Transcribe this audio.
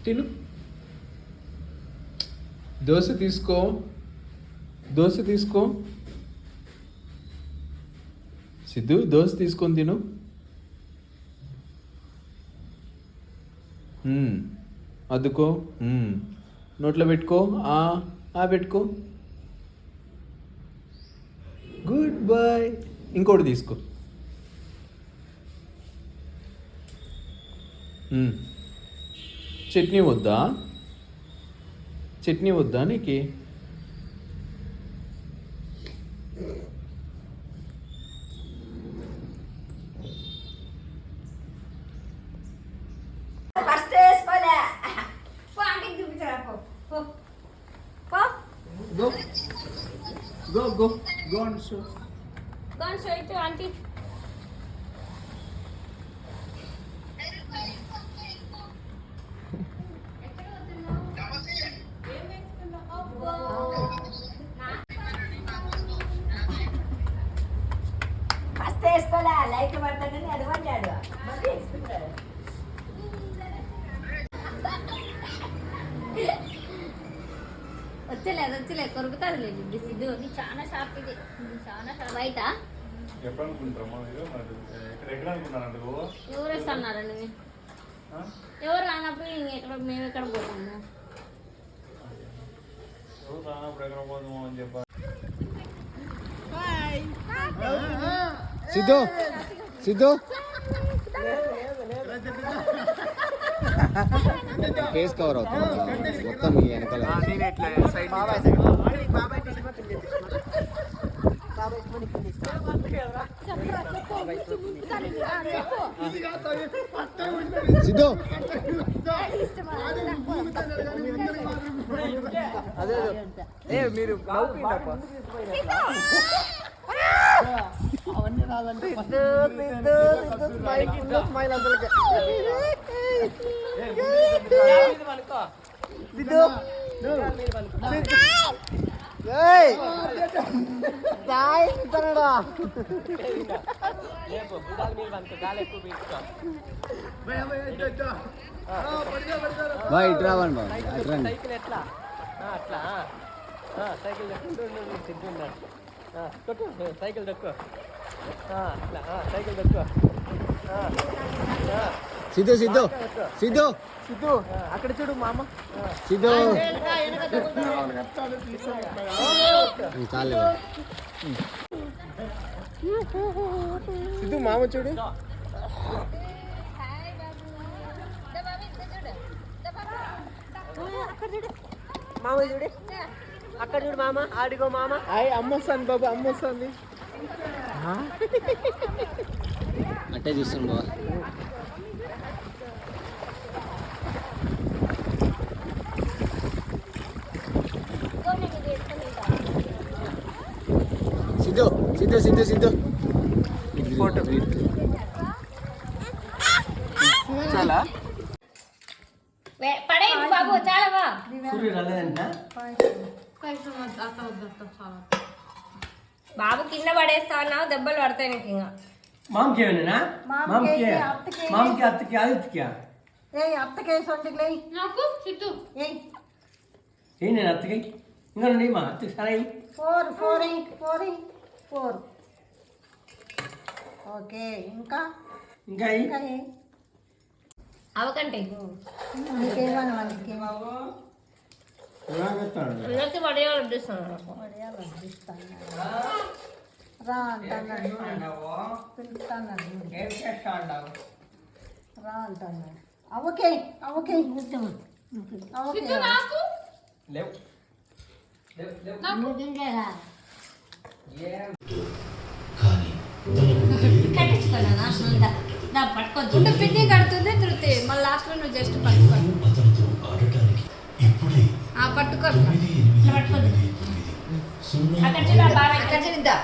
తిను. దోశ తీసుకో, దోశ తీసుకో. సిద్ధు దోశ తీసుకొని తిను. అద్దుకో, నోట్లో పెట్టుకో, పెట్టుకో. Good boy. ఇంకోటి తీసుకో. చట్నీ వద్దా? చట్నీ వద్దా నీకు? Go and show. Go and show it to auntie. First వేసుకోలే లైట్ పడుతుందని అది పడ్డాడు మళ్ళీ వేసుకుంటాడు. వచ్చలే కొరుకుతుంది లేదు సిద్ధు. చాలా షార్ప్ ఇది, చాలా షార్ప్. బయట ఎవరు వేస్తున్నారండి? ఎవరు రానప్పుడు ఎక్కడ మేము ఎక్కడ పోతాము? సిద్ధు సిద్ధు ఫేస్ కవర్ అవుతుంది మొత్తం మీ వెనకాల. సిద్ధు అదే మీరు అవన్నీ రాదంటే స్మైల్ అసలుకే. ఇటు రావండి బాబు, సైకిల్ ఎట్లా అట్లా సైకిల్ తొక్కు, సైకిల్ తొక్కు, అట్లా సైకిల్ తొక్కు. సిద్ధు సిద్ధు సిద్ధు సిద్ధు అక్కడ చూడు మామ. సిద్ధు చాలు. సిద్ధు మామ చూడు. మామ చూడు, అక్కడ చూడు మామ. ఆడిగో మామ. అమ్మ వస్తుంది బాబు, అమ్మ వస్తుంది. అట్టే చూస్తాను బాబా. సిద్ధు సిద్ధు సిద్ధు సిద్ధు ఫోటో చాలా పడేయండి బాబు. చాలా బా బాబు కింద పడేస్తా అన్నావు, దెబ్బలు పడతాయి నీకు. ఇంకా ఓకే ఇంకా అవకంటే అందరికి వడియాలు వడ్డిస్తాను. రా అంటున్నాడు, పిలుస్తాడు, రా అంటున్నాడు. అవకే అవకే పట్టుకోవచ్చు. పిండి కడుతుంది తృప్తి, మళ్ళీ లాస్ట్ లో నువ్వు జస్ట్ పట్టుకో. పట్టుకో అక్కడ చూడ, అక్కడ చూద్దా.